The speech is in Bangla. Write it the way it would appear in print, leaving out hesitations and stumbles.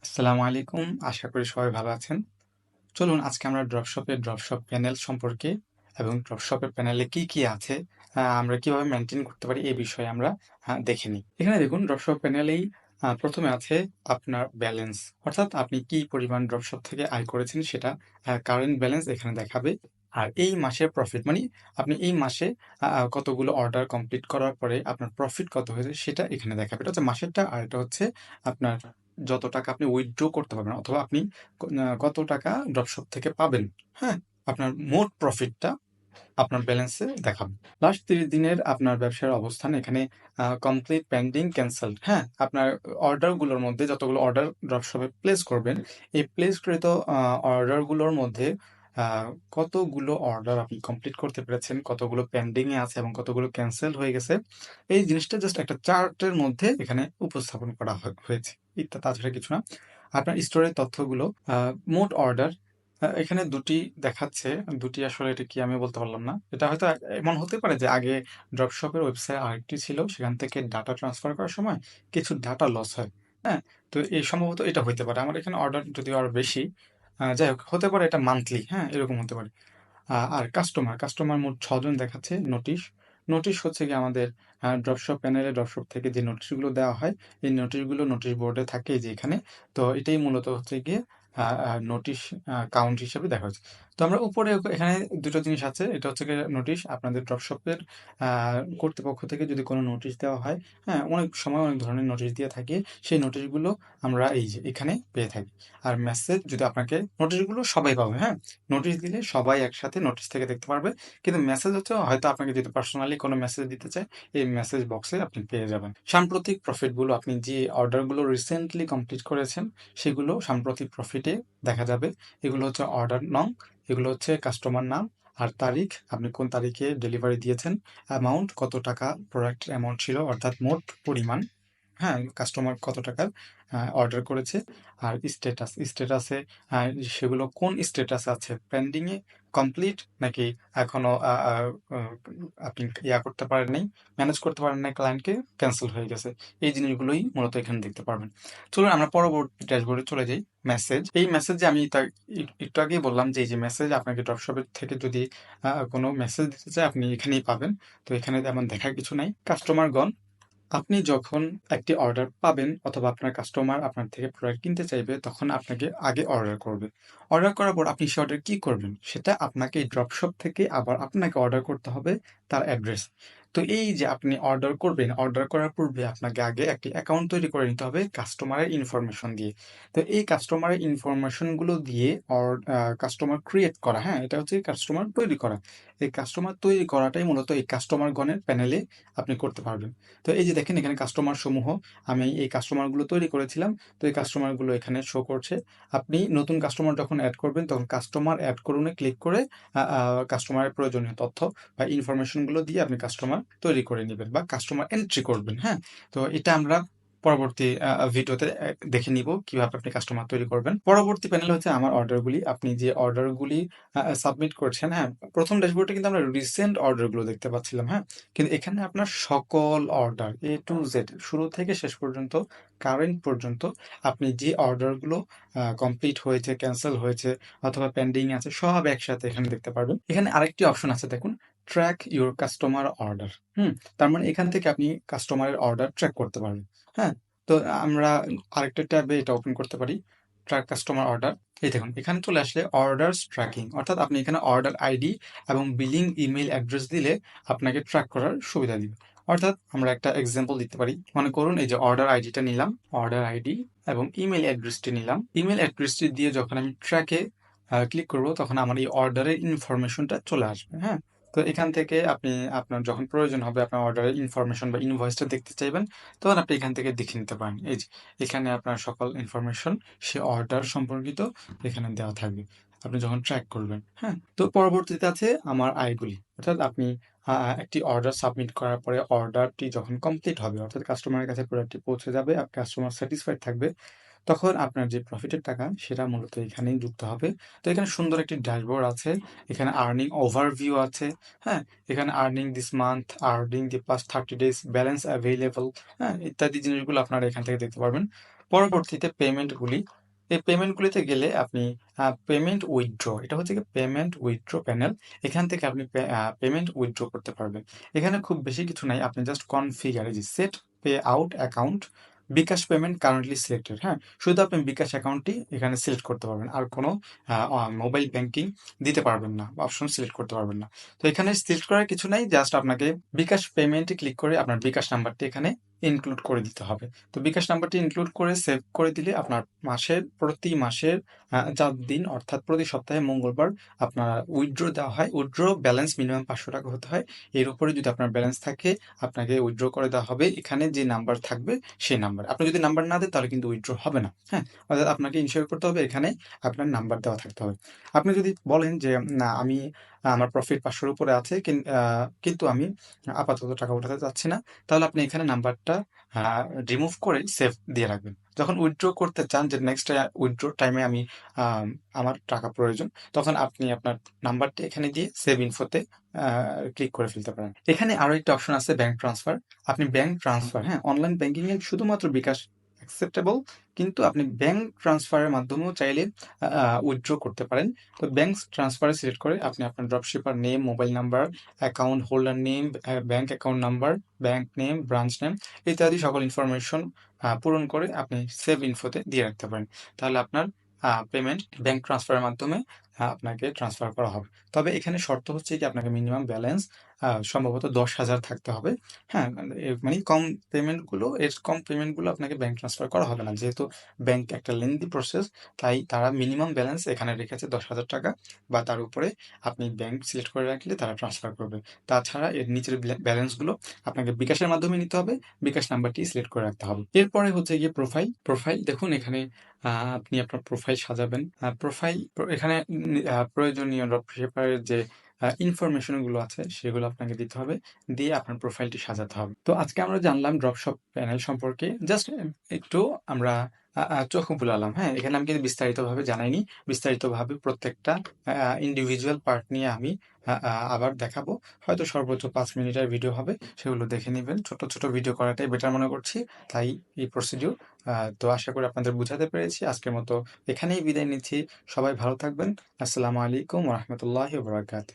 আসসালামু আলাইকুম। আশা করি সবাই ভালো আছেন। চলুন আজকে আমরা ড্রপশপ প্যানেল সম্পর্কে এবং ড্রপশপের প্যানেলে কি আছে, আমরা কিভাবে মেইনটেইন করতে পারি এই বিষয়ে আমরা দেখে নিই। এখানে দেখুন ড্রপশপ প্যানেলেই ১ম এ আছে আপনার ব্যালেন্স। অর্থাৎ আপনি কি পরিমাণ ড্রপশপ থেকে আয় করেছেন সেটা কারেন্ট ব্যালেন্স এখানে দেখাবে। আর এই মাসের প্রফিট মানে আপনি এই মাসে কতগুলো অর্ডার কমপ্লিট করার পরে আপনার প্রফিট কত হয়েছে সেটা এখানে দেখাবে। এটা হচ্ছে মাসেরটা আর এটা হচ্ছে আপনার যত টাকা আপনি উইথড্র করতে পারবেন অথবা আপনি কত টাকা ড্রপশপ থেকে পাবেন, হ্যাঁ? আপনার মোট প্রফিটটা আপনার ব্যালেন্সে দেখাবে। লাস্ট ৩০ দিনের আপনার ব্যবসার অবস্থান এখানে কমপ্লিট, পেন্ডিং, ক্যানসেলড, হ্যাঁ? আপনার অর্ডারগুলোর মধ্যে যতগুলো অর্ডার ড্রপশপে প্লেস করবেন, এই প্লেসকৃত অর্ডারগুলোর মধ্যে আ কতগুলো অর্ডার আপনি কমপ্লিট করতে পেরেছেন, কতগুলো পেন্ডিং এ আছে এবং কতগুলো ক্যানসেল হয়ে গেছে, এই জিনিসটা জাস্ট একটা চার্টের মধ্যে এখানে উপস্থাপন করা হয়েছে। তাছাড়া কিছু না। আপনার স্টোরের তথ্যগুলো মোট অর্ডার এখানে ২ টি দেখাচ্ছে। ২ টি আসলে এটা কি আমি বলতে পারলাম না। এটা হয়তো এমন হতে পারে যে আগে ড্রপশপের ওয়েবসাইট আরেকটি ছিল। সেখান থেকে ডাটা ট্রান্সফার করার সময় কিছু ডাটা লস হয়। হ্যাঁ? তো এই সম্ভবত এটা হইতে পারে। আমার এখানে অর্ডার যদিও আরো বেশি। যাই হোক হতে পারে এটা মান্থলি, হ্যাঁ? এরকম হতে পারে। আর কাস্টমার মোট ৬ জন দেখাচ্ছে নোটিশ। নোটিশ হচ্ছে গিয়ে আমাদের ড্রপশপ প্যানেলে ড্রপশপ থেকে যে নোটিশগুলো দেওয়া হয়, এই নোটিশগুলো নোটিশ বোর্ডে থাকে এই যে এখানে। তো এটাই মূলত হচ্ছে গিয়ে নোটিশ কাউন্ট হিসেবে দেখা হচ্ছে। তো আমরা উপরে এখানে ২ টো জিনিস আছে। এটা হচ্ছে গিয়ে নোটিশ আপনাদের ড্রপশপের আ কর্তৃপক্ষ থেকে যদি কোনো নোটিশ দেওয়া হয়, হ্যাঁ? অনেক সময় অনেক ধরনের নোটিশ দিয়ে থাকে। সেই নোটিশগুলো আমরা এই যে এখানে পেয়ে থাকি। আর মেসেজ যদি আপনাকে নোটিশগুলো সবাই পাবে, হ্যাঁ? নোটিশ দিলে সবাই একসাথে নোটিশ থেকে দেখতে পারবে। কিন্তু মেসেজ হচ্ছে হয়তো আপনাকে যদি পার্সোনালি কোনো মেসেজ দিতে চায়, এই মেসেজ বক্সে আপনি পেয়ে যাবেন। সাম্প্রতিক প্রফিটগুলো আপনি যে অর্ডারগুলো রিসেন্টলি কমপ্লিট করেছেন, সেগুলো সাম্প্রতিক প্রফিটে দেখা যাবে। এগুলো হচ্ছে অর্ডার নং, এগুলো হচ্ছে কাস্টমার নাম আর তারিখ, আপনি কোন তারিখে ডেলিভারি দিয়েছেন, অ্যামাউন্ট কত টাকা প্রোডাক্টের অ্যামাউন্ট ছিল অর্থাৎ মোট পরিমাণ, হ্যাঁ? কাস্টমার কত টাকার অর্ডার করেছে। আর স্ট্যাটাসে আ সেগুলো কোন স্ট্যাটাসে আছে? পেন্ডিং এ, কমপ্লিট নাকি এখনো আ আ আ আপনি করতে পারেন নাই, ম্যানেজ করতে পারেন নাই ক্লায়েন্টকে, ক্যানসেল হয়ে গেছে। এই জিনিসগুলোই মূলত এখানে দেখতে পারবেন। চলুন আমরা পরবর্তী ড্যাশবোর্ডে চলে যাই। মেসেজ। এই মেসেজে আমি একটু আগেই বললাম যে এই যে মেসেজ আপনাকে ড্রপশপের থেকে যদি কোনো মেসেজ দিতে চায় আপনি এখানেই পাবেন। তো এখানে তেমন দেখার কিছু নাই। কাস্টমারগণ, আপনি যখন একটি অর্ডার পাবেন অথবা আপনার কাস্টমার আপনার থেকে প্রোডাক্ট কিনতে চাইবে, তখন আপনাকে আগে অর্ডার করবে। অর্ডার করার পর আপনি সে অর্ডার কি করবেন? সেটা আপনাকে এই ড্রপশপ থেকে আবার আপনাকে অর্ডার করতে হবে তার অ্যাড্রেস। তো এই যে আপনি অর্ডার করবেন, অর্ডার করার পূর্বে আপনাকে আগে একটি অ্যাকাউন্ট তৈরি করে নিতে হবে কাস্টমারের ইনফরমেশন দিয়ে। তো এই কাস্টমারের ইনফরমেশনগুলো দিয়ে কাস্টমার ক্রিয়েট করা, হ্যাঁ? এটা হচ্ছে কাস্টমার তৈরি করা। এই কাস্টমার তৈরি করাটাই মূলত এই কাস্টমারগণের প্যানেলে আপনি করতে পারবেন। তো এই যে দেখেন এখানে কাস্টমার সমূহ, আমি এই কাস্টমারগুলো তৈরি করেছিলাম। তো এই কাস্টমারগুলো এখানে শো করছে। আপনি নতুন কাস্টমার যখন এড করবেন তখন কাস্টমার এড করুনে ক্লিক করে আ আ কাস্টমারের প্রয়োজনীয় তথ্য বা ইনফরমেশন গুলো দিয়ে আপনি কাস্টমার তৈরি করে নিবেন বা কাস্টমার এন্ট্রি করবেন, হ্যাঁ? তো এটা আমরা পরবর্তী ভিডিওতে দেখে নিব কিভাবে আপনি কাস্টমার তৈরি করবেন। পরবর্তী প্যানেল হচ্ছে আমার অর্ডারগুলি। আপনি যে অর্ডারগুলি সাবমিট করছেন, হ্যাঁ? ১ম ড্যাশবোর্ডে কিন্তু আমরা রিসেন্ট অর্ডারগুলো দেখতে পাচ্ছিলাম, হ্যাঁ? কিন্তু এখানে আপনার সকল অর্ডার A to Z শুরু থেকে শেষ পর্যন্ত, কারেন্ট পর্যন্ত আপনি যে অর্ডারগুলো কমপ্লিট হয়েছে, ক্যানসেল হয়েছে অথবা পেন্ডিং আছে সব একসাথে এখানে দেখতে পারবেন। এখানে আরেকটি অপশন আছে দেখুন, ট্র্যাক ইউর কাস্টমার অর্ডার। হুম? তার মানে এখান থেকে আপনি কাস্টমারের অর্ডার ট্র্যাক করতে পারবেন। হ্যাঁ? তো আমরা আরেকটা ট্যাবে এটা ওপেন করতে পারি। Track customer order. এই দেখুন এখানে চলে আসলে অর্ডারস ট্র্যাকিং, অর্থাৎ আপনি এখানে অর্ডার আইডি এবং বিলিং ইমেইল অ্যাড্রেস দিলে আপনাকে ট্র্যাক করার সুবিধা দিবে। অর্থাৎ আমরা একটা এক্সাম্পল দিতে পারি। মনে করুন এই যে অর্ডার আইডিটা নিলাম, অর্ডার আইডি এবং ইমেইল অ্যাড্রেসটি নিলাম। ইমেইল অ্যাড্রেসটি দিয়ে যখন আমি ট্র্যাকে ক্লিক করব তখন আমার এই অর্ডারের ইনফরমেশনটা চলে আসবে, হ্যাঁ? তো এখান থেকে আপনি আপনার যখন প্রয়োজন হবে আপনার অর্ডারের ইনফরমেশন বা ইনভয়েসটা দেখতে চাইবেন, তখন আপনি এখান থেকে দেখে নিতে পারেন। এই যে এখানে আপনার সকল ইনফরমেশন সে অর্ডার সম্পর্কিত এখানে দেওয়া থাকবে। আপনি যখন ট্র্যাক করবেন, হ্যাঁ? তো পরবর্তীতে আছে আমার আয়গুলি। অর্থাৎ আপনি একটি অর্ডার সাবমিট করার পরে অর্ডারটি যখন কমপ্লিট হবে অর্থাৎ কাস্টমারের কাছে প্রোডাক্টটি পৌঁছে যাবে আর কাস্টমার স্যাটিসফাইড থাকবে, তখন আপনার যে প্রফিটের টাকা সেটা মূলত এখানেই যুক্ত হবে। তো এখানে সুন্দর একটি ড্যাশবোর্ড আছে। এখানে আর্নিং ওভারভিউ আছে, হ্যাঁ? এখানে earning this month, earning the past 30 days, balance available, হ্যাঁ? ইত্যাদি জিনিসগুলো আপনারা এখান থেকে দেখতে পারবেন। পরবর্তীতে পেমেন্টগুলি, এই পেমেন্টগুলিতে গেলে আপনি পেমেন্ট উইথড্র, এটা হচ্ছে কি পেমেন্ট উইথড্র প্যানেল। এখান থেকে আপনি পেমেন্ট উইথড্র করতে পারবেন। এখানে খুব বেশি কিছু নাই, আপনি জাস্ট কনফিগার এই যে সেট পে আউট অ্যাকাউন্ট বিকাশ পেমেন্ট কারেন্টলি সিলেক্টেড, হ্যাঁ, শুধু আপনি বিকাশ অ্যাকাউন্টটি এখানে সিলেক্ট করতে পারবেন, আর কোনো মোবাইল ব্যাংকিং দিতে পারবেন না, অপশন সিলেক্ট করতে পারবেন না। তো এখানে সিলেক্ট করার কিছু নাই, জাস্ট আপনাকে বিকাশ পেমেন্টে ক্লিক করে আপনার বিকাশ নাম্বারটি এখানে ইনক্লুড করে দিতে হবে। তো বিকাশ নাম্বারটি ইনক্লুড করে সেভ করে দিলে আপনার প্রতি মাসের 4 দিন অর্থাৎ প্রতি সপ্তাহে মঙ্গলবার আপনার উইথড্র দেওয়া হয়। উইথড্র ব্যালেন্স মিনিমাম 500 টাকা হতে হয়। এর উপরে যদি আপনার ব্যালেন্স থাকে আপনাকে উইথড্র করে দেওয়া হবে। এখানে যে নাম্বার থাকবে সেই নাম্বার, আপনি যদি নাম্বার না দেন তাহলে কিন্তু উইথড্র হবে না, হ্যাঁ। অর্থাৎ আপনাকে ইনশিওর করতে হবে এখানে আপনার নাম্বার দেওয়া থাকতে হবে। আপনি যদি বলেন যে না আমি আমার প্রফিট 500-র উপরে আছে কিন্তু আমি আপাতত টাকা উঠাতে চাচ্ছি না, তাহলে আপনি এখানে নাম্বারটা রিমুভ করে সেভ দিয়ে রাখবেন। যখন উইথড্র করতে চান যে নেক্সট উইথড্র টাইমে আমি আমার টাকা প্রয়োজন, তখন আপনি আপনার নাম্বারটি এখানে দিয়ে সেভ ইনফোতে ক্লিক করে ফেলতে পারেন। এখানে আরো একটা অপশন আছে ব্যাংক ট্রান্সফার। আপনি ব্যাংক ট্রান্সফার, হ্যাঁ, অনলাইন ব্যাংকিং এ শুধুমাত্র বিকাশ অ্যাকসেপ্টেবল, কিন্তু আপনি ব্যাংক ট্রান্সফারের মাধ্যমেও চাইলে উইথড্র করতে পারেন। তো ব্যাংক ট্রান্সফারে সিলেক্ট করে আপনি আপনার dropshipper name, mobile number, account holder name, bank account number, bank name, branch name ইত্যাদি সকল ইনফরমেশন পূরণ করে আপনি সেভ ইনফোতে দিয়ে রাখতে পারেন। তাহলে আপনার পেমেন্ট ব্যাংক ট্রান্সফারের মাধ্যমে আপনাকে ট্রান্সফার করা হবে। তবে এখানে শর্ত হচ্ছে কি আপনাকে মিনিমাম ব্যালেন্স সম্ভবত 10,000 থাকতে হবে, হ্যাঁ। মানে কম পেমেন্টগুলো আপনাকে ব্যাংক ট্রান্সফার করা হবে না, যেহেতু ব্যাংক একটা লেন্দি প্রসেস, তাই তারা মিনিমাম ব্যালেন্স এখানে রেখেছে 10,000 টাকা বা তার উপরে। আপনি ব্যাংক সিলেক্ট করে রাখলে তারা ট্রান্সফার করবে। তাছাড়া এর নিচের ব্যালেন্সগুলো আপনাকে বিকাশের মাধ্যমে নিতে হবে, বিকাশ নাম্বারটি সিলেক্ট করে রাখতে হবে। এরপরে হচ্ছে গিয়ে প্রোফাইল। প্রোফাইল দেখুন এখানে আপনি আপনার প্রোফাইল সাজাবেন। এখানে প্রয়োজনীয় ড্রপশিপারের যে ইনফরমেশন গুলো আছে সেগুলো আপনাকে দিতে হবে, দিয়ে আপনার প্রোফাইলটি সাজাতে হবে। তো আজকে আমরা জানলাম ড্রপশপ প্যানেল সম্পর্কে, জাস্ট একটু আমরা চোখ বুলালাম, হ্যাঁ। এখানে আমি কিন্তু বিস্তারিতভাবে জানাইনি। বিস্তারিতভাবে প্রত্যেকটা ইন্ডিভিজুয়াল পার্ট নিয়ে আমি আবার দেখাবো। হয়তো সর্বোচ্চ 5 মিনিটের ভিডিও হবে, সেগুলো দেখে নেবেন। ছোট ছোট ভিডিও করাটাই বেটার মনে করছি, তাই এই প্রসিডিউর। তো আশা করি আপনাদের বুঝাতে পেরেছি। আজকের মতো এখানেই বিদায় নিচ্ছি। সবাই ভালো থাকবেন। আসসালামু আলাইকুম ওয়া রাহমাতুল্লাহি ওয়া বারাকাতুহু।